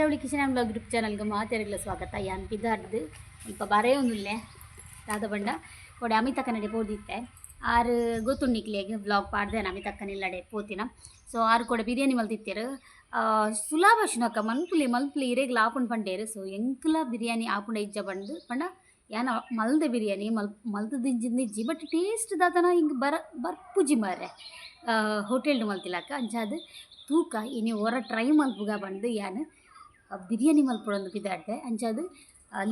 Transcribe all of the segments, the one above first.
Lovely kitchen and blog YouTube ಚಾನಲ್ಗೆ ಮಾತಾಡಲು ಸ್ವಾಗತ. ಯಾನ್ ಪಿದಾರ್ದು ಇಪ್ಪ ಬರೇ ಒಂದಿಲ್ಲೇ ದಾದ ಬಂಡ ಕೊಡೆ ಅಮಿತ ಕನ್ನಡಿ ಪೋದಿತ್ತೆ ಆರು ಗೊತ್ತುಂಡಿಕ್ಲಿಗೆ ಬ್ಲಾಗ್ ಪಾಡ್ದೆ ಅಮಿತ ಕನ್ನಡೆ ಪೋತಿನ. ಸೊ ಆರು ಕೂಡ ಬಿರಿಯಾನಿ ಮಲ್ತಿತ್ತೇರು ಸುಲಾಭ ಮಲ್ಪುಲಿ ಇರೇಗ್ಲ ಆಪುಂಡು ಪಂಡೇರು. ಸೊ ಎಂಕ್ಲ ಬಿರಿಯಾನಿ ಆಪುಂಡ ಇಜ್ಜ ಬಂದು ಪಂಡ ಯಾನ ಮಲ್ದ ಬಿರಿಯಾನಿ ಮಲ್ತದಿಂಜಿಂದಿಜ್ಜಿ ಬಟ್ ಟೇಸ್ಟ್ ದಾದನ ಹಿಂಗೆ ಬರ್ಪುಜಿ ಮಾರೆ ಹೋಟೆಲ್ಡು ಮಲ್ತಿಲಕ್ಕ ಅಂಚಾದ ತೂಕ ಇನಿ ಹೊರ ಟ್ರೈ ಮಲ್ಪುಗ ಬಂದು ಯಾನು ಬಿರಿಯಾನಿ ಮಲ್ಪೊಡೊಂದು ಪಿದಾಡ್ದೆ. ಅಂಚಾದ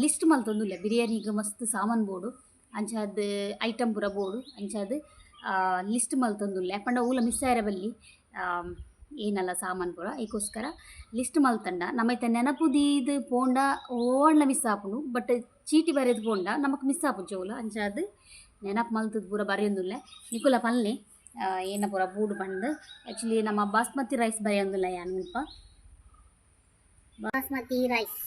ಲಿಸ್ಟ್ ಮಲ್ತೊಂದುಲ್ಲೆ ಬಿರಿಯಾನಿಗೆ ಮಸ್ತ್ ಸಾಮಾನು ಬೋಡು ಅಂಚಾದ ಐಟಮ್ ಪೂರ ಬೋಡು ಅಂಚಾದ ಲಿಸ್ಟ್ ಮಲ್ತೊಂದುಲ್ಲೆ ಪಂಡ ಊಲ ಮಿಸ್ ಆಯ್ರೆ ಬಲ್ಲಿ ಏನಲ್ಲ ಸಾಮಾನು ಪೂರ ಐಕೋಸ್ಕರ ಲಿಸ್ಟ್ ಮಲ್ತಂಡ ನಮ್ಮೈತೆ ನೆನಪುದೀದು ಪೋಂಡ ಓಣ್ಣ ಮಿಸ್ ಆಪುಂಡು ಬಟ್ ಚೀಟಿ ಬರೆದು ಪೋಂಡ ನಮಕ್ ಮಿಸ್ ಆಪುಜಿ ಅವಳು ಅಂಚಾದ ನೆನಪು ಮಲ್ತದ ಪೂರ ಬರೆಯೊಂದುಲ್ಲೆ ನಿಕುಲ ಪಲ್ಲೆ ಏನ ಪೂರ ಬೂಡು ಬಂದು ಆ್ಯಕ್ಚುಲಿ ನಮ್ಮ ಬಾಸ್ಮತಿ ರೈಸ್ ಬರೆಯೊಂದುಲ್ಲ ಯಾನು ಮುಲ್ಪ ಬಾಸ್ಮತಿ ರೈಸ್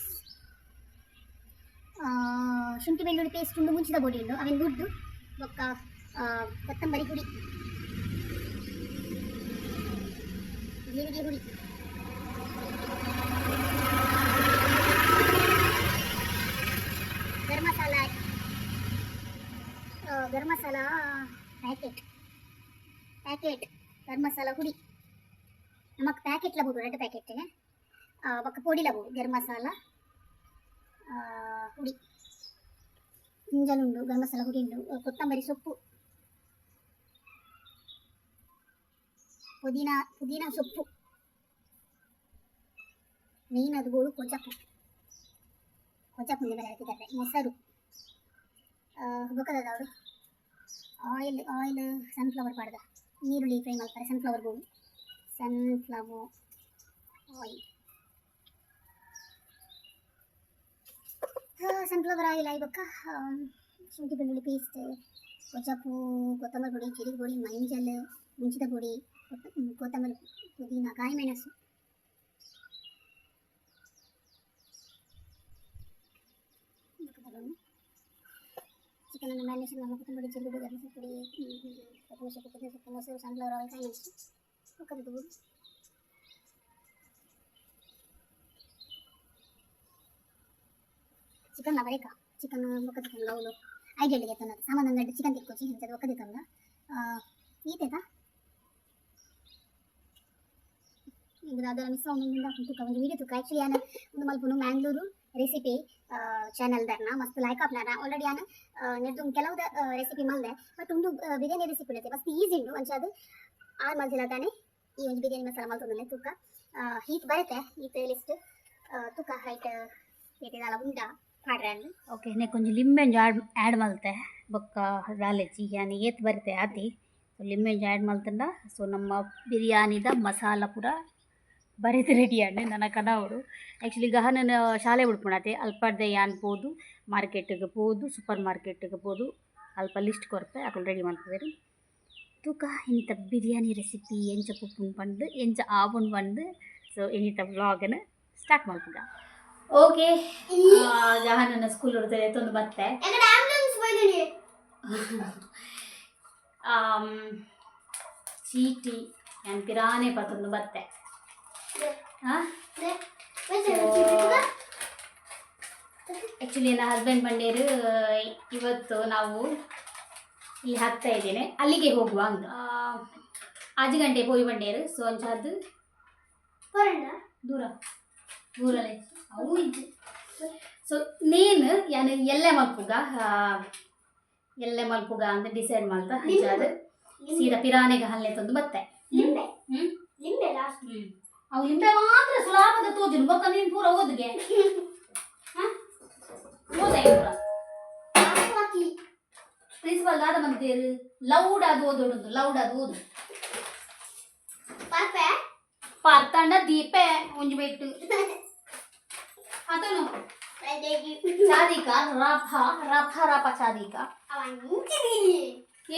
ಶುಂಠಿ ಬೆಳ್ಳುಳ್ಳಿ ಪೇಸ್ಟ್ ಉಂಡು ಮುಂಚಿದ ಬೋಡಿ ಉಂಡು ಅವೆನ್ ಗುಡ್ಡು ಬೊಕ್ಕ ಕೊತ್ತಂಬರಿ ಹುಡಿ ಜೀರಿಗೆ ಹುಡಿ ಗರಂ ಮಸಾಲ ಪ್ಯಾಕೆಟ್ ಗರಂ ಮಸಾಲ ಹುಡಿ ನಮಕ್ ಪ್ಯಾಕೆಟ್ ಲಬೋದು ರೆಡ್ ಪ್ಯಾಕೆಟ್ ಬೊಕ್ಕ ಪೊಡಿ ಲಬೋದು ಗರಂ ಮಸಾಲ ಹುಡಿ ಇಂಜನುಂಡು ಗರಂ ಮಸಾಲ ಹುಡಿ ಉಂಡು ಕೊತ್ತಂಬರಿ ಸೊಪ್ಪು ಪುದೀನ ಸೊಪ್ಪು ಮೇನ್ ಅದು ಬೋಳು ಕೊಜಾಪು ಮುಂದೆ ಹಾಕಿದ್ದಾರೆ ಮೊಸರು ಬೊಕ್ಕದವರು ಆಯಿಲ್ ಸನ್ಫ್ಲವರ್ ಪಾಡ್ದ ನೀರುಳ್ಳಿ ಫ್ರೈ ಮಾಡ್ತಾರೆ ಸನ್ಫ್ಲವರ್ ಬೋಳು ಸನ್ಫ್ಲವರ್ ಆಯಿಲ್ ಸನ್ಫ್ಲವರ್ ಆಯಿಲ್ ಆಯ್ಬಕ್ಕ ಶುಂಠಿ ಬೆಳ್ಳುಳ್ಳಿ ಪೇಸ್ಟ್ ಕೊಚ್ಚಪ್ಪು ಕೊತ್ತಂಬರಿ ಪೊಡಿ ಜೀರಿಗೆ ಪೊಡಿ ಮಂಜಲ್ ಮುಂಚಿದ ಪೊಡಿ ಕೊತ್ತಂಬರಿ ಪುದೀನ ಕಾಯಿ ಮೆಣಸು ಚಿಕನನ್ನು ಮ್ಯಾರಿನೇಷನ್ ಮಾಡಿ ಕೊತ್ತಂಬರಿ ಜೀರಿಗೆ ಪುಡಿ ಗರಂ ಪುಡಿ ಕೊತ್ತಂಬರಿ ಸೊಪ್ಪು ಪುದೀನ ಸೊಪ್ಪು ಮೊಸರು ಸನ್ಫ್ಲವರ್ ಆಯಿಲ್ ಕಾಯಿ ಮೆಣಸು ಒಕ್ಕದು ಚಿಕನ್ ಬರೇಕ ಚಿಕನ್ ಒಕ್ಕದಿ ತಂದ ಅವಳು ಐಡಿಯಲ್ಲಿಗೆ ತಂದದ್ದು ಸಾಮಾನು ಗಡ್ಡೆ ಚಿಕನ್ ತಿಕ್ಕೋಚಿ ಇಂಥದ್ದು ಒಕ್ಕದಿ ತಂದ ಈತೇತಾ ಈಗ ಅದರ ಮಿಸ್ ಅವನಿಂದ ತುಕ್ಕ ಒಂದು ವೀಡಿಯೋ ತುಕ್ಕ ಆ್ಯಕ್ಚುಲಿ ನಾನು ಒಂದು ಮಲ್ಪುನು ಮ್ಯಾಂಗ್ಳೂರು ರೆಸಿಪಿ ಚಾನಲ್ದಾರನ ಮಸ್ತ್ ಲೈಕ್ ಆಪ್ನಾರ ಆಲ್ರೆಡಿ ನಾನು ನೆಡ್ದು ಕೆಲವು ರೆಸಿಪಿ ಮಲ್ದೆ ಬಟ್ ಒಂದು ಬಿರಿಯಾನಿ ರೆಸಿಪಿ ಉಂಟು ಮಸ್ತ್ ಈಸಿ ಉಂಟು ಅಂಚಾದ ಆರು ಮಲ್ತಿಲ್ಲ ತಾನೆ ಈ ಒಂದು ಬಿರಿಯಾನಿ ಮಸಾಲ ಮಲ್ತೊಂದನೆ ತುಕ್ಕ ಹೀಟ್ ಬರುತ್ತೆ ಈ ಲಿಸ್ಟ್ ತುಕ್ಕ ಹೈಟ್ ಏತಿದಲ್ಲ ಉಂಡ ಪಾಡ್ರೆ ಓಕೆ ನೆ ಕೊಂಚ ಲಿಂಬೆಂಜು ಆ್ಯಡ್ ಮಲ್ತೆ ಬೊಕ್ಕ ದಾಲೆಚ್ಚಿ ಯಾನಿ ಏತ್ ಬರುತ್ತೆ ಆತಿ ಸೊ ಲಿಂಬೆಂಜು ಆ್ಯಡ್ ಮಲ್ತಂಡ ಸೊ ನಮ್ಮ ಬಿರಿಯಾನಿದ ಮಸಾಲ ಪೂರ ಬರೆದು ರೆಡಿ ಆಂಡೆ ನನ್ನ ಕಡಾವಡು ಆ್ಯಕ್ಚುಲಿ ಗಹನ ಶಾಲೆ ಬಿಡ್ಪುಣತೆ ಅಲ್ಪಡ್ದೆ ಯಾನ್ ಪೋದು ಮಾರ್ಕೆಟ್ಗೆ ಪೋದು ಸೂಪರ್ ಮಾರ್ಕೆಟ್ಗೆ ಪೋದು ಅಲ್ಪ ಲಿಸ್ಟ್ ಕೊರತೆ ಅಕಲ್ ರೆಡಿ ಮಾಡ್ತಿದ್ದಾರೆ ತೂಕ ಇಂಥ ಬಿರಿಯಾನಿ ರೆಸಿಪಿ ಎಂಚ ಪುಪ್ಪುನ್ ಪಂಡು ಎಂಚ ಆವುಂಡು ಪಂಡು ಸೊ ಇನ್ನಿತ ವ್ಲಾಗನ್ನು ಸ್ಟಾರ್ಟ್ ಮಾಡ್ತಿದ್ದ. ಓಕೆ ಜಹಾನನ್ನ ಸ್ಕೂಲ್ ಹೊಡ್ತಾರೆ ತಂದು ಬತ್ತೆ ಚೀಟಿ ನಾನು ಪಿರಾನೆ ಪತ್ತೊಂದು ಬತ್ತೆ ಆ್ಯಕ್ಚುಲಿ ನನ್ನ ಹಸ್ಬೆಂಡ್ ಬಂಡೇರು ಇವತ್ತು ನಾವು ಇಲ್ಲಿ ಹಾಕ್ತಾ ಇದ್ದೇನೆ ಅಲ್ಲಿಗೆ ಹೋಗುವ ಅಂತ 5 ಗಂಟೆ ಹೋಗಿ ಬಂಡೇರು ಸೊ ಅಂಚಾದ ದೂರಲ್ಲೇ ಅವು ಇದ್ದು ಸೊ ನೇನು ಯಾನು ಎಲ್ಲೆ ಮಲ್ಪುಗ ಅಂತ ಡಿಸೈಡ್ ಮಾಡ್ತಾ ಅಂಚಾದ ಸೀದಾ ಪಿರಾನೆಗೆ ಹಲ್ಲೆ ತಂದು ಬತ್ತೆ ಅವು ಲಿಂಬೆ ಮಾತ್ರ ಸುಲಾಭದ ತೋಜುನು ಬೊಕ್ಕ ನೀನು ಪೂರ ಓದಿಗೆ ಪ್ರಿನ್ಸಿಪಲ್ ದಾದ ಮಂತೇರು ಲೌಡ್ ಅದು ಓದು ಪಾರ್ತಂಡ ದೀಪೆ ಒಂಜಿ ಬೆಟ್ಟು ಅದನು ಚಾದಿಕ ರಾಪ ಚಾದಿಕ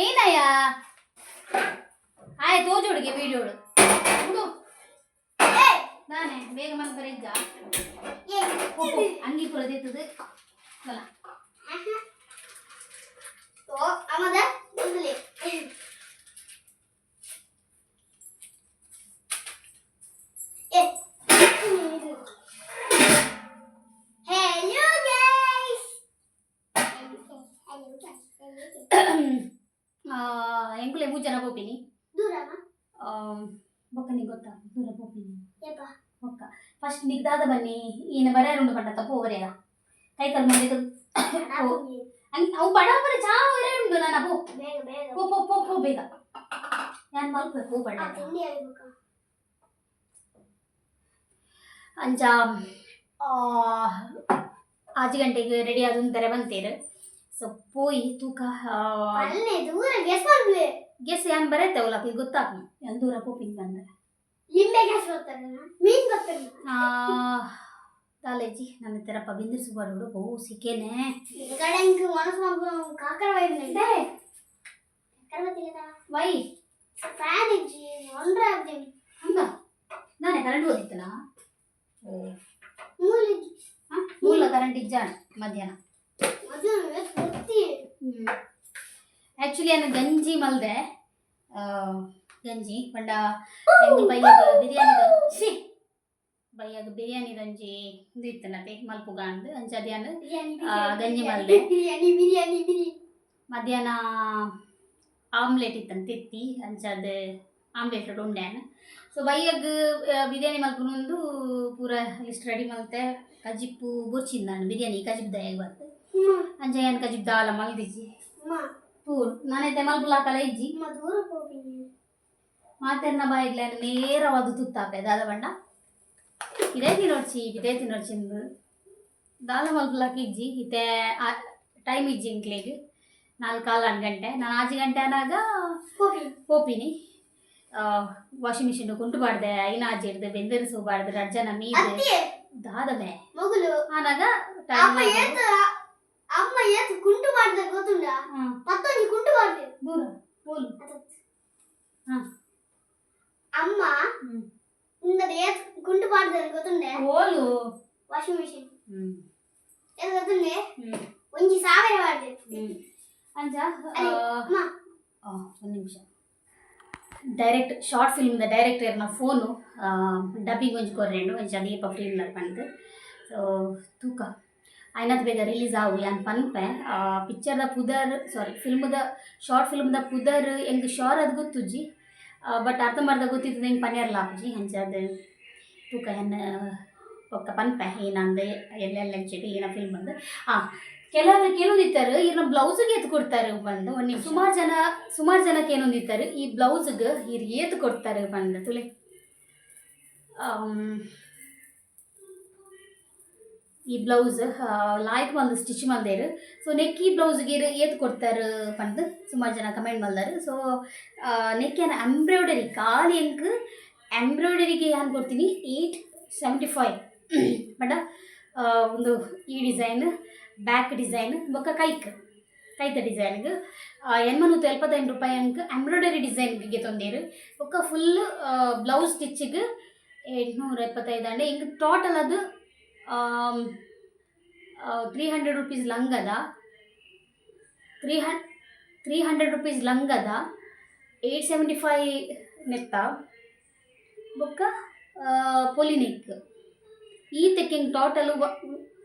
ಏನಯ್ಯ ಆಯ್ ತೋಜೋಡಿಗೆ ವಿಡಿಯೋಡು ನಾನೇ ಬೇಗ ಮನ್ಕರ ಇದ್ದ ಅಂಗಿ ಪುರ ದೇತದು ಅಲ್ಲ ಎಂಕುಲೆ 3 ಜನ ಪೋಪಿನಿ ದೂರನಾ ಬೊಕ್ಕ ನೀ ಗೊತ್ತಾ ದೂರ ಪೋಪಿನಿ ಬೊಕ್ಕ ಫಸ್ಟ್ ನಿಗ್ದಾದ ಬನ್ನಿ ಈನ ಬರೆಯರುಂಡು ಪಂಡ ತಪ್ಪು ಬರೆಯ ಕೈಕಲ್ ಮುಂದೆ ಅವು ಬಡ ಬರ ಚಾ ಉಂಡು ನನ್ನ ಪೋ ಪೋ ಪೋ ಪೋ ಪೋ ಬೇಗ ನಾನು ಮಲ್ಪಬೇಕು ಬಡ ಅಂಚ 6 ಗಂಟೆಗೆ ರೆಡಿ ಆದ ತರ ಬಂತೇರು ಸೊ ಪೋಯಿ ತೂಕ ಗೆಸ್ ಯಾನ್ ಬರತ್ತೆ ಅವಲ್ಲ ಗೊತ್ತಾಗ್ನು ಯಾನ್ ದೂರ ಪೋಪಿಂಗ್ ಬಂದ್ರೆ ತಾಲೇಜಿ ನನ್ನ ತೆರಪ್ಪ ಬಿಂದಿರಿಸಬಾರ್ದು ಬಹು ಸಿಕ್ಕೇನೆ ವೈ ಹಂಗ ನಾನೇ ಕರೆಂಟ್ ಓದಿತ್ತಲ್ಲ ಮೂಲ ಕರೆಂಟ್ ಇಜ್ಜ ಮಧ್ಯಾಹ್ನ ಆ್ಯಕ್ಚುಲಿ ನಾನು ಗಂಜಿ ಮಲ್ದೆ ಗಂಜಿ ಪಂಡ ಹೆಂಗೆ ಬೈಯಾಗ ಬಿರಿಯಾನಿ ದಂಜಿ ಇದು ಇತ್ತನತೆ ಮಲ್ಪುಗ ಅಂದು ಅಂಚ ಅದ್ಯಾನು ಗಂಜಿ ಮಲ್ದೆ ಮಧ್ಯಾಹ್ನ ಆಮ್ಲೆಟ್ ಇತ್ತಂತ ತಿತ್ತಿ ಅಂಚ ಅದು ಆಮ್ಲೆಟ್ ಉಂಡ್ಯಾನ ಸೊ ಬೈಯಾಗ ಬಿರಿಯಾನಿ ಮಲ್ಪುನೊಂದು ಪೂರ ಲಿಸ್ಟ್ ರೆಡಿ ಮಲ್ತೆ ಕಜಿಪ್ಪು ಬೊಚ್ಚಿಂದ ನಾನು ಬಿರಿಯಾನಿ ಕಜಿಪ್ ದಯಾಗ ಬರ್ತೆ ಅಂಚ ಏನು ಕಜಿಪ್ ದಾಲ ಮಲ್ದಿಜ್ಜಿ ಪೂರ್ ನಾನೈತೆ ಮಲ್ಪುಲಾಕಲ ಇಜ್ಜಿ ಮಾತೆರ್ನ ಬಾಯಿಗ್ಲ ನೇರವಾದ ತುತ್ತಾಪೆ ದಾದ ಬಣ್ಣ ಇದೇ ತಿನ್ನೋಡ್ಚಿಂದು ದಾಲ ಮಲ್ಪುಲಾಕ ಇಜ್ಜಿ ಇತ್ತೆ ಟೈಮ್ ಇಜ್ಜಿ ಇಂಕ್ಲೆಗ್ 4-5 ಗಂಟೆ ನಾನು 6 ಗಂಟೆ ಅನ್ನಾಗ ಪೋಪಿನಿ ವಾಷಿಂಗ್ ಮಿಷಿನ್ ಕುಂಟು ಬಾಡ್ದೆ ಐನ ಆಜಿ ಹಿಡ್ದು ಬೆಂದರಿಸು ಬಾಡ್ದು ರಡ್ಜನ ಮೀದು ದಾದಮೆ ಆನಾಗ ಅಮ್ಮ ಏತು ಕುಂಟು ಮಾಡಿದ ಗೊತ್ತುಂಡ ಮತ್ತೊಂದು ಕುಂಟು ಮಾಡಿದೆ ದೂರ ಬೋಲು ಅಮ್ಮ ಇಂದದ ಏತು ಕುಂಟು ಮಾಡಿದ ಗೊತ್ತುಂಡೆ ಬೋಲು ವಾಷಿಂಗ್ ಮಿಷಿನ್ ಏತು ಗೊತ್ತುಂಡೆ 1,000 ಮಾಡಿದೆ ಅಂಜ ಒಂದು ನಿಮಿಷ ಡೈರೆಕ್ಟ್ ಶಾರ್ಟ್ ಫಿಲ್ಮ್ದ ಡೈರೆಕ್ಟರ್ನ ಫೋನು ಡಬ್ಬಿಂಗ್ ಒಂಜಿ ಕೊರ್ರೆಂಡು ಒಂಜಿ ದೀಪ ಫಿಲ್ಮ್ಲ ಪಂದು ಸೊ ತೂಕ ಆಯ್ನದು ಬೇಗ ರಿಲೀಸ್ ಆವು ಯಾನ್ ಪನ್ಪೆ ಪಿಕ್ಚರ್ದ ಪುದರ್ ಫಿಲ್ಮ್ದ ಶಾರ್ಟ್ ಫಿಲ್ಮ್ದ ಪುದರ್ ಹೆಂಗೆ ಶೋರ್ ಅದು ಗೊತ್ತುಜ್ಜಿ ಬಟ್ ಅರ್ಧಂಬರ್ಧ ಗೊತ್ತಿದ್ದು ಹೆಂಗೆ ಪನ್ಯರ್ಲ ಆಪುಜಿ ಹಂಚದು ತೂಕ ಹೆನ್ನ ಪೊಕ್ಕ ಪನ್ಪೆ ಏನಂದೆ ಎಲ್ಲೆಲ್ಲ ಹಂಚಿಟ್ಟು ಏನ ಫಿಲ್ಮ್ ಅಂದು ಕೆಲವೊಂದಿತ್ತಾರೆ ಇವ್ರನ್ನ ಬ್ಲೌಸಿಗೆ ಎತ್ತು ಕೊಡ್ತಾರೆ ಬಂದು ಒಂದು ಸುಮಾರು ಜನಕ್ಕೆ ಏನೊಂದಿತ್ತಾರೆ ಈ ಬ್ಲೌಸ್ಗೆ ಇವ್ರು ಏತು ಕೊಡ್ತಾರೆ ಬಂದು ತುಲೆ ಈ ಬ್ಲೌಸ್ ಲಾಯ್ಕ್ ಮಲ್ದು ಸ್ಟಿಚ್ ಮಲ್ದೇರು ಸೊ ನೆಕ್ ಈ ಬ್ಲೌಸ್ಗೆ ಏತು ಕೊಡ್ತಾರೆ ಬಂದು ಸುಮಾರು ಜನ ಕಮೆಂಟ್ ಮಲ್ದಾರು ಸೊ ನೆಕ್ಕೇನ ಎಂಬ್ರಾಯ್ಡರಿ ಖಾಲಿ ಎಂಕ್ ಎಂಬ್ರಾಯ್ಡರಿಗೆ ಏನು ಕೊಡ್ತೀನಿ 875 ಬಟ್ ಒಂದು ಈ ಡಿಸೈನ್ ಬ್ಯಾಕ್ ಡಿಸೈನ್ ಬೊಕ್ಕ ಕೈತ ಡಿಸೈನ್ಗೆ 875 ರೂಪಾಯಿ ಅಂಕ ಎಂಬ್ರಾಯ್ಡರಿ ಡಿಸೈನ್ಗೆ ತೊಂದೇರು ಬೊಕ್ಕ ಫುಲ್ ಬ್ಲೌಸ್ ಸ್ಟಿಚ್ಗೆ 875 ಅಂಡೆ ಇಂಕ ಟೋಟಲ್ ಅದು 300 ರೂಪೀಸ್ ಲಂಗದ 300 ರೂಪೀಸ್ ಲಂಗದ 875 ನೆತ್ತ ಬೊಕ್ಕ ಪೊಲಿನೆಕ್ ಈ ತೆಕ್ಕಿಂಗ್ ಟೋಟಲು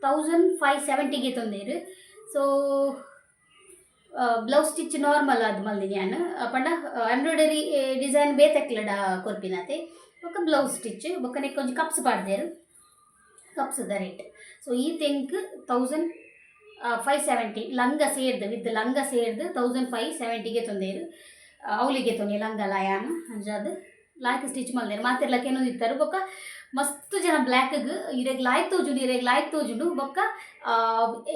1570ಗೆ ತೊಂದೇರು ಸೊ ಬ್ಲೌಸ್ ಸ್ಟಿಚ್ ನಾರ್ಮಲ್ ಅದು ಮಲ್ದಿ ನಾನು ಪಂಡ ಎಂಬ್ರಾಯ್ಡರಿ ಡಿಸೈನ್ ಬೇತೆಕ್ಲಡ ಕೊರ್ಪಿನತೆ ಬೊಕ್ಕ ಬ್ಲೌಸ್ ಸ್ಟಿಚ್ ಬೊಕ್ಕ ನೆಕ್ ಒಂಜಿ ಕಪ್ಸ್ ಪಾಡ್ದೇರು ಕಪ್ಸ್ದ ರೇಟ್ ಸೊ ಈ ತೆಂಕ್ 1570 ಲಂಗ ಸೇರ್ದು ವಿತ್ ಲಂಗ ಸೇರ್ದು 1570ಗೆ ತೊಂದೇರು ಅವಳಿಗೆ ತೊಂದಿ ಲಂಗ ಲಾಯಾನು ಅಂಜಾದು ಲಾಯ್ಕ್ ಸ್ಟಿಚ್ ಮಲ್ದೇರು ಮಾತೆರ್ಲಕ್ಕೆ ಏನೊಂದು ಇತ್ತಾರೆ ಬೊಕ್ಕ ಮಸ್ತ್ ಜನ ಬ್ಲ್ಯಾಕ್ಗೆ ಇರೆಗ್ ಲಾಯ್ಕ್ ತೋಜುಂಡು ಬೊಕ್ಕ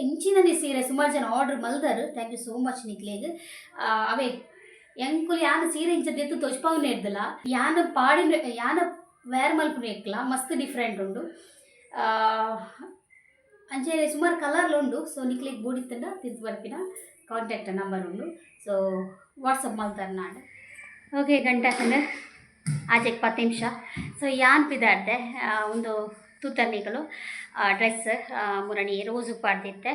ಇಂಚಿನದಿ ಸೀರೆ ಸುಮಾರು ಜನ ಆರ್ಡ್ರ್ ಮಲ್ದಾರು ಥ್ಯಾಂಕ್ ಯು ಸೋ ಮಚ್ ನಿಕ್ಲೇಗ್ ಅವೇ ಎಂಕುಲು ಯಾನು ಸೀರೆ ಇಂಚ ದೆತ್ತು ತೋಜ್ಪಾವನೆ ಇರ್ದಲ್ಲ ಯಾನ ವೇರ್ ಮಲ್ಪುನ ಇಕ್ಕಲ ಮಸ್ತ್ ಡಿಫ್ರೆಂಟ್ ಉಂಡು ಅಂಚೆ ಸುಮಾರು ಕಲರ್ಲು ಉಂಡು ಸೊ ನಿಕ್ಲೇಗ್ ಬೋಡಿತ್ತಂಡ ತಿದ್ದು ಬರ್ಪಿನ ಕಾಂಟ್ಯಾಕ್ಟ್ ನಂಬರ್ ಉಂಡು ಸೊ ವಾಟ್ಸಪ್ ಮಲ್ತಾರೆ ನಾಡು ಓಕೆ ಗಂಟೆ ಆಚೆಗೆ 10 ನಿಮಿಷ ಸೊ ಯಾನ್ ಪಿದಾಡ್ದೆ ಒಂದು ತೂತರ್ನಿಗಳು ಡ್ರೆಸ್ ಮುರಣಿ ರೋಸು ಪಾಡ್ದಿತ್ತೆ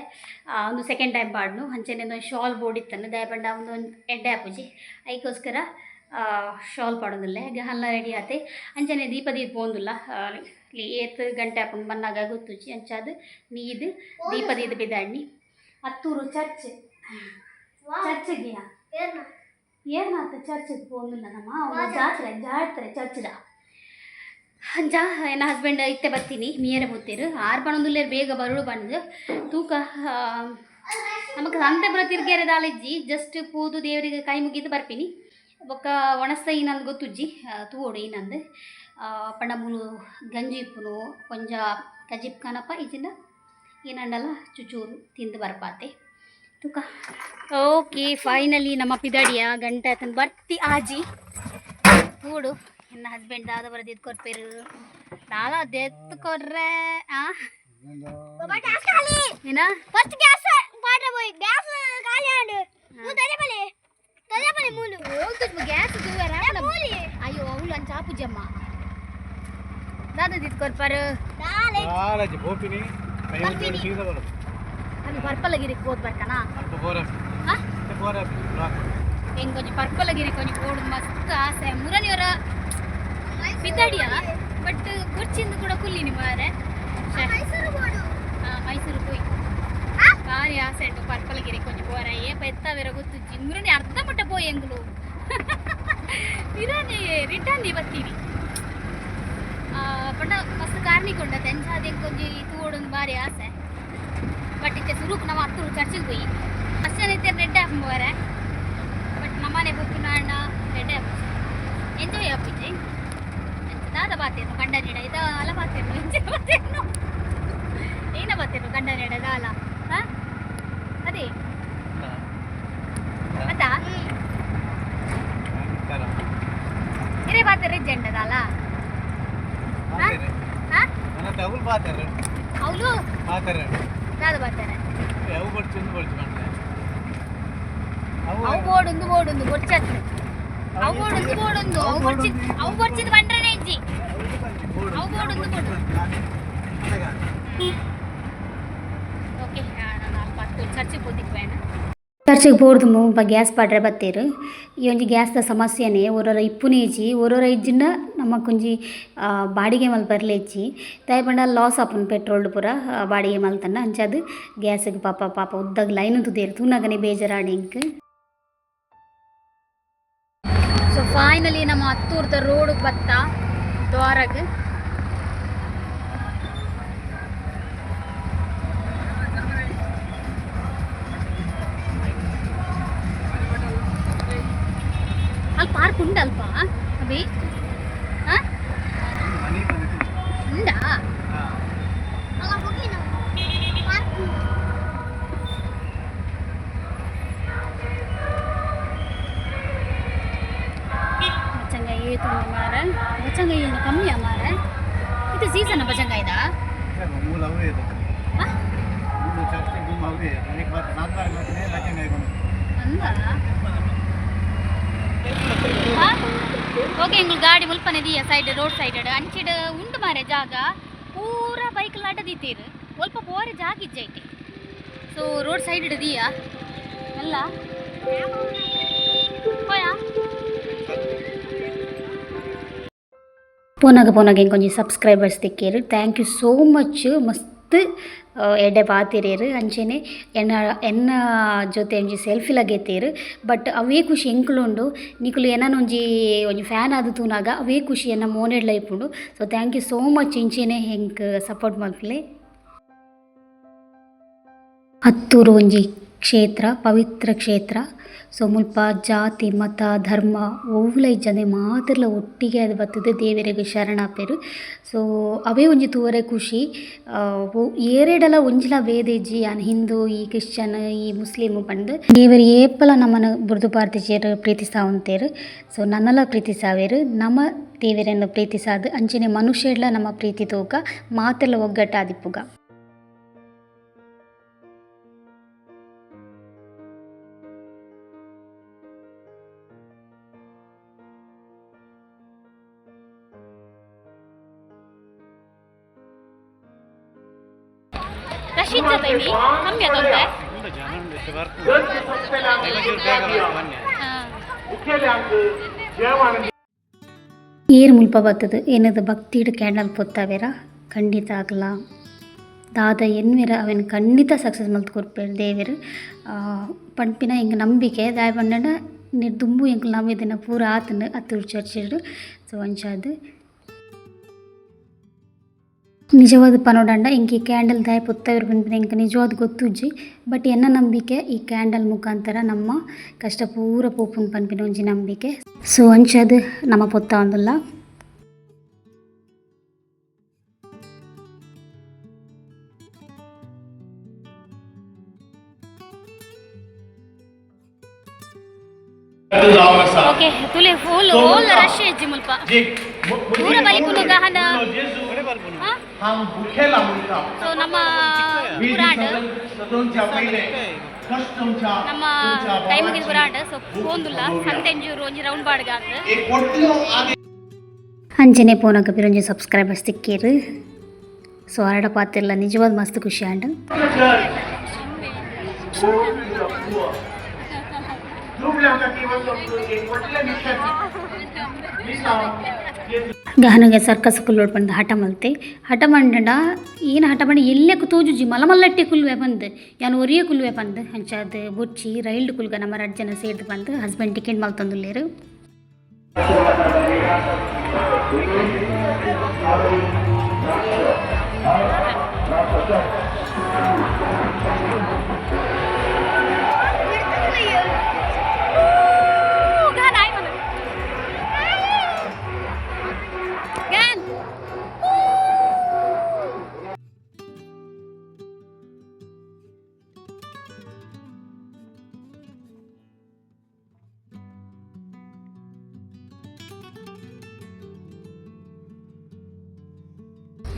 ಒಂದು ಸೆಕೆಂಡ್ ಟೈಮ್ ಪಾಡ್ನು ಅಂಚೆನೆ ಒಂದು ಶಾಲ್ ಬೋಡಿತ್ತನ್ನು ದಯಪಂಡ ಒಂದು ಎಡ್ಡೆ ಆಪುಜಿ ಅದಕ್ಕೋಸ್ಕರ ಶಾಲ್ ಪಾಡೋದಿಲ್ಲ ಈಗ ಹಲ್ಲ ರೆಡಿ ಆತೆ ಅಂಚನೆ ದೀಪ ಪೋಂದಿಲ್ಲ ಏತ್ ಗಂಟೆ ಹಾಕೊಂಡು ಬಂದಾಗ ಗೊತ್ತುಜಿ ಅಂಚಾದ ನೀದು ದೀಪ ಬಿದ್ದಾಡ್ನಿ ಹತ್ತೂರು ಚರ್ಚ್ ಚರ್ಚ್ಗೆ ಏನಾತ ಚರ್ಚ್ಗೆ ಹೋಗಿಲ್ಲ ನಮ್ಮ ಜಾತ್ರೆ ಚರ್ಚ್ದ ಅಂಜ ನನ್ನ ಹಸ್ಬೆಂಡ್ ಇತ್ತೆ ಬರ್ತೀನಿ ಮೀಯರೆ ಬತ್ತೀರು 6 ಪಣೊಂದುಲ್ಲೆ ಬೇಗ ಬರುಳು ಬಂದು ತೂಕ ನಮಗೆ ಸಂತೆ ಬರೋ ತಿರ್ಗೇರೆ ದಾಳಿಜ್ಜಿ ಜಸ್ಟ್ ಪೂದು ದೇವರಿಗೆ ಕೈ ಮುಗಿದು ಬರ್ತೀನಿ ಬೊಕ್ಕ ಒಣಸ್ತ ಈನಂದು ಗೊತ್ತುಜ್ಜಿ ತೂಡು ಈನಂದು ಪಂಡ ಮೂಲು ಗಂಜಿ ಇಪ್ಪುನು ಕೊಂಚ ಕಜಿಪ್ ಕನಪ ಈಚಿಂದ ಏನಂಡಲ್ಲ ಚುಚೂರು ತಿಂದು ಬರ್ಪಾತೆ ತೂಕ ಓಕೆ ಫೈನಲಿ ನಮ್ಮ ಪಿದಡಿಯ ಗಂಟೆ ಆತನ ಬರ್ತಿ ಆಜಿ ತೂಡು ನನ್ನ ಹಸ್ಬೆಂಡ್ ದಾದ ಬರದಿದ್ದು ಕೊರ್ಪೇರು ನಾಳ ಅದೆತ್ತು ಕೊರ್ರೆ ಏನ ಫಸ್ಟ್ ಗ್ಯಾಸ್ ಪಾಟ್ರೆ ಹೋಯ್ ಗ್ಯಾಸ್ ಖಾಲಿ ಆಂಡು ಮೂ ತಲೆ ಮೂಲು ಹೋಗ್ತು ಗ್ಯಾಸ್ ದೂರ ಅಯ್ಯೋ ಅವಳು ಅಂಚ ಪೂಜಮ್ಮ ದಾದ ಕೊರ್ಪಾರು ಕಾಲೇಜ್ ಹೋಗ್ತೀನಿ ಅದು ಪರ್ಪಲಗಿರಿಗೆ ಹೋದ್ ಬರ್ತಾನಾ ಹೆಂಗೆ ಕೊಂಚ ಪರ್ಪಲಗಿರಿ ಕೊಂಚ ಓಡು ಮಸ್ತ್ ಆಸೆ ಮುರನಿಯವರ ಪಿದ್ದಾಡಿಯ ಬಟ್ ಕೊಚ್ಚಿಂದ ಕೂಡ ಕುಲ್ಲಿನಿ ಮಾರೆ ಮೈಸೂರು ಹೋಯ್ ಭಾರಿ ಆಸೆ ಉಂಟು ಪರ್ಪಲಗಿರಿ ಕೊಂಚ ಹೋರ ಏಪ ಎತ್ತವೇರ ಗೊತ್ತುಜ್ಜಿ ಮುರನಿ ಅರ್ಧ ಮಟ್ಟ ಪೋಯ್ ಎಂಗ್ಲು ಇರಾನಿ ರಿಟರ್ನ್ ಬರ್ತೀವಿ ಪಂಡ ಮಸ್ತ್ ಕಾರ್ನಿಕೊಂಡ ತೆಂಚಾದ ಕೊಂಚಿ ತೂಡೊಂದು ಭಾರಿ ಆಸೆ ಬಟ್ ಇತ್ತೆ ಸುರುಕು ನಾವು ಹತ್ತು ಚರ್ಚಿಗೆ ಹೋಗಿ ಅಷ್ಟೇನೈತೆ ರೆಡ್ ಆಫ್ ಹೋರೆ ಬಟ್ ನಮ್ಮನೆ ಬುಕ್ಕಿನ ಅಣ್ಣ ರೆಡ್ ಆಫ್ ಎಂಜಾಯ್ ಆಪಿಜ್ಜಿ ದಾದ ಬಾತೇನು ಗಂಡ ನೀಡ ಇದ ಅಲ ಬಾತೇನು ಎಂಜಾಯ್ ಬಾತೇನು ಏನ ಬಾತೇನು ಗಂಡ ನೀಡ ದಾಲ ಹಾಂ ಅದೇ ಅದಾ ಇರೇ ಬಾತೇರು ರೆಜ್ಜೆಂಡ ದಾಲ ಅವಳು ದಾದ ಬಾತಾರೆ ಅವು ಬೋಡೊಂದು ಗೊಚ್ಚತ್ತು ಅವು ಗೊಚ್ಚಿದ್ ಬಂಡ್ರನೆ ಇಜ್ಜಿ ಅವು ಬೋಡೊಂದು ಓಕೆ ನಾನು ಅಲ್ಪ ಚರ್ಚಿಗೆ ಹೋದಿಕ್ಬೇಣ ಚರ್ಚಿಗೆ ಬೋರ್ದು ಮುಂಪ ಗ್ಯಾಸ್ ಪಾಡ್ರೆ ಬತ್ತೇರು ಈ ಒಂಜಿ ಗ್ಯಾಸ್ದ ಸಮಸ್ಯೆನೇ ಒರೊರ ಇಪ್ಪುನೇ ಇಜ್ಜಿ ಒರೊರ ಇಜ್ಜಿಂಡ ನಮ್ಮ ಕುಂಜಿ ಬಾಡಿಗೆ ಮಲ್ ಬರ್ಲೇಜ್ಜಿ ತಾಯಿ ಪಂಡ ಲಾಸ್ ಆಪುನು ಪೆಟ್ರೋಲ್ ಪೂರ ಬಾಡಿಗೆ ಮಲ್ತಂಡ ಅಂಚದು ಗ್ಯಾಸಿಗೆ ಪಾಪ ಉದ್ದಾಗ ಲೈನ್ ತುದೇರು ತೂನಗನೆ ಬೇಜಾರಾಡಿ ಇಂಕ್ ಸೊ ಫೈನಲಿ ನಮ್ಮ ಹತ್ತೂರ್ದ ರೋಡ್ ಬತ್ತ ದ್ವಾರಗೆ ಅಲ್ಲಿ ಪಾರ್ಕ್ ಉಂಡ ಅಲ್ಪ ಅಭಿ ಉಂಡಾ ಬಚ್ಚಂಗಾಯಿ ಏತು ಮಾರ ಬಚ್ಚಂಗಾಯಿ ಏನು ಕಮ್ಮಿಯ ಮಾರ ಇದು ಸೀಸನ್ ಬಚ್ಚಂಗಾಯ್ದ ಓಕೆ ಎಂಗ್ಳು ಗಾಡಿ ಮುಲ್ಪನೆ ದಿಯ ಸೈಡ್ ರೋಡ್ ಸೈಡ್ ಅಂಚಿಡ್ ಉಂಡು ಮಾರೆ ಜಾಗ ಪೂರ ಬೈಕ್ ಲಾಟದಿತ್ತೀರು ಸ್ವಲ್ಪ ಪೋರೆ ಜಾಗ ಇಜ್ಜೈತಿ ಸೊ ರೋಡ್ ಸೈಡ್ ದಿಯ ಎಲ್ಲ ಹೋಯಾ ಪೋನಾಗ ಕೊಂಚ ಸಬ್ಸ್ಕ್ರೈಬರ್ಸ್ ತಿಕ್ಕೇರು ಥ್ಯಾಂಕ್ ಯು ಸೋ ಮಚ್ ಮಸ್ತ್ ಎಡೆ ಪಾತಿರೇರು ಅಂಚೆನೆ ಎನ್ನ ಜೊತೆ ಒಂಜಿ ಸೆಲ್ಫಿ ಲಗೆತ್ತೇರು ಬಟ್ ಅವೇ ಖುಷಿ ಎಂಕ್ಲುಂಡು ನಿಕುಲು ಏನನ ಒಂಜಿ ಫ್ಯಾನ್ ಆದು ತೂನಾಗ ಅವೇ ಖುಷಿ ಎನ್ನ ಮೋನೆಡ್ಲ ಇಪ್ಪುಂಡು so thank you so much ಇಂಚೆನೆ ಹೆಂಗೆ ಸಪೋರ್ಟ್ ಮಲ್ಪಲೆ ಹತ್ತೂರು ಒಂಜಿ ಕ್ಷೇತ್ರ ಪವಿತ್ರ ಕ್ಷೇತ್ರ ಸೊ ಮುಲ್ಪ ಜಾತಿ ಮತ ಧರ್ಮ ಓವುಲ ಇಜ್ಜಂದೆ ಮಾತ್ರಲ ಒಟ್ಟಿಗೆ ಅದು ಬರ್ತದೆ ದೇವರಿಗೆ ಶರಣಾಪೆರು ಸೊ ಅವೇ ಒಂಜಿ ತೂವರೆ ಖುಷಿ ಏರೆಡಲ ಒಂಜಿಲ ಬೇದೇಜಿ ಯಾನ್ ಹಿಂದೂ ಈ ಕ್ರಿಶ್ಚಿಯನ್ ಈ ಮುಸ್ಲಿಮ್ ಪಂಡ್ ದೇವರು ಏಪಲ ನಮ್ಮನ್ನು ಬುರ್ದು ಪಾರ್ತಿಜೇರು ಪ್ರೀತಿಸ್ತಾ ಉಂತೇರು ಸೊ ನನ್ನಲ ಪ್ರೀತಿಸಾವೇರು ನಮ್ಮ ದೇವರನ್ನು ಪ್ರೀತಿಸಾದು ಅಂಚನೆ ಮನುಷ್ಯಡ್ಲ ನಮ್ಮ ಪ್ರೀತಿ ತೂಕ ಮಾತ್ರಲ ಒಗ್ಗಟ್ಟಾದಿಪ್ಪುಗ ಏರು ಮುಲ್ಪ ಬರ್ತದೆ ಏನದು ಭಕ್ತಿಡ್ ಕ್ಯಾಂಡಲ್ ಪೊತ್ತಾವೇರ ಖಂಡಿತ ಆಗಲ್ಲ ದಾದ ಎನ್ವಿರ ಅವನ್ ಖಂಡಿತ ಸಕ್ಸಸ್ ಮಲ್ತು ಕೊಡ್ಪೇರು ದೇವರು ಪಂಪಿನ ಹಿಂಗೆ ನಂಬಿಕೆ ದಾಯ ಪಂಡ ನಿರ್ದುಂಬು ಎಂಕ್ ನಂಬಿದಿನ ಪೂರ ಆತನು ಅತ್ತು ಚರ್ಚಿಡು ಸೊ ಅಂಚಾದು ನಿಜವಾದ ಪನೋಡಂಡ ಇಂಕಿ ಕ್ಯಾಂಡಲ್ ದಾಯ ಪುತ್ತವರು ಪಂಪಿನ ಇಂಕ ನಿಜವಾದ ಗೊತ್ತುಜ್ಜಿ ಬಟ್ ಎನ್ನ ನಂಬಿಕೆ ಈ ಕ್ಯಾಂಡಲ್ ಮುಖಾಂತರ ನಮ್ಮ ಕಷ್ಟ ಪೂರ ಪೋಪುನ್ ಪಂಪಿನ ಒಂಜಿ ನಂಬಿಕೆ ಸೊ ಅಂಚಾದು ನಮ್ಮ ಪೊತ್ತ ಒಂದುಲ್ಲ ಓಕೆ ತುಲೆ ಫುಲ್ ಓಲ್ ರಶ್ ಇಜ್ಜಿ ಮುಲ್ಪ ಪೂರ ಬಲಿಕುಲು ಗಹನ ಸೊ ನಮ್ಮ ಪುರಾಣ ನಮ್ಮ ಟೈಮಿಗೆ ಪುರಾಣ ಸೊ ಪೋಂದುಲ್ಲ ಸಂತೆಂಜೂರು ಒಂಜಿ ರೌಂಡ್ ಬಾಡ್ಗ ಅಂಚನೆ ಪೋನಕ ಪಿರೊಂಜಿ ಸಬ್ಸ್ಕ್ರೈಬರ್ಸ್ ತಿಕ್ಕೇರು ಸೊ ಆರಡ ಪಾತಿರ್ಲ ನಿಜವಾದ ಮಸ್ತ್ ಖುಷಿ ಆಂಡ್ ಗಹನಗೆ ಸರ್ಕಸ್ ಕುಲ್ಲೋಡ್ ಬಂದು ಹಠ ಮಲ್ತೆ ಹಠ ಮಂಡಂಡ ಏನು ಹಠ ಮಾಡಿ ಎಲ್ಲಕ್ಕೆ ತೋಜುಜಿ ಮಲಮಲ್ಲಟ್ಟೆ ಕುಲ್ವೆ ಬಂದು ಯಾನು ಒರಿಯೇ ಕುಲ್ವೆ ಬಂದು ಹಂಚಾದ ಬುಚ್ಚಿ ರೈಲ್ಡ್ ಕುಲ್ಗ ನಮ್ಮ 2 ಜನ ಸೇರ್ದು ಬಂದು ಹಸ್ಬೆಂಡ್ ಟಿಕೆಟ್ ಮಲ್ತಂದುಲ್ಲೇರು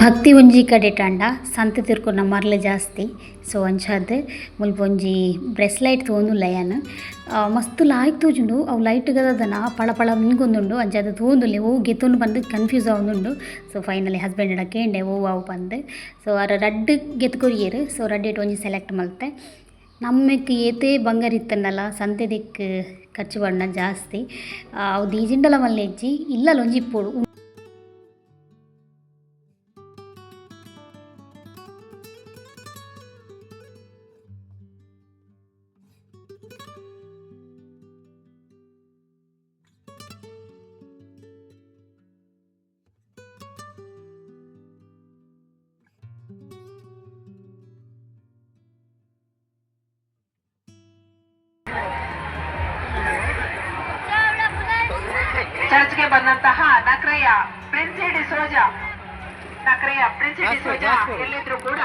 ಭಕ್ತಿ ಒಂಜಿ ಕಡೆ ಟಂಡ ಸಂತೆ ತಿರ್ಕೊಂಡು ಮರ್ಲೆ ಜಾಸ್ತಿ ಸೊ ಅಂಚಾದ ಮುಲ್ಪ ಒಂಜಿ ಬ್ರೆಸ್ಲೈಟ್ ತೊಂದುಲ್ಲ ಯಾನು ಮಸ್ತ್ ಲಾಯ್ಕ್ ತೋಜುಂಡು ಅವು ಲೈಟ್ ಗದನ ಪಳ ಪಳ ಮಿಂಗೊಂದುಂಡು ಅಂಚಾದ ತೊಂದುಲ್ಲೆ ಓ ಗೆತ್ತೊಂಡು ಬಂದು ಕನ್ಫ್ಯೂಸ್ ಆವೊಂದುಂಡು ಸೊ ಫೈನಲಿ ಹಸ್ಬೆಂಡ್ ಕೇಂಡೆ ಓ ಅವು ಬಂದು ಸೊ ಅರ ರಡ್ಡ್ ಗೆತ್ಕೊರಿಯರು ಸೊ ರಡ್ಡೇಟ್ ಒಂಜಿ ಸೆಲೆಕ್ಟ್ ಮಲ್ತೆ ನಮ್ಮಕ್ಕೆ ಏತೇ ಬಂಗಾರ ಇತ್ತಂಡಲ್ಲ ಸಂತೆ ದಿಕ್ ಖರ್ಚು ಬಣ್ಣ ಜಾಸ್ತಿ ಅವು ದೀಜಿಂಡಲ ಮಲ್ಲೆಜ್ಜಿ ಇಲ್ಲಲ್ಲ ಒಂಜಿ ಇಪ್ಪೋಡು ಚರ್ಚ್ಗೆ ಬಂದಂತಹ ನಕ್ರೆಯ ಪ್ರಿನ್ಸಿ ಡಿಸೋಜಾ ಎಲ್ಲಿದ್ರು ಕೂಡ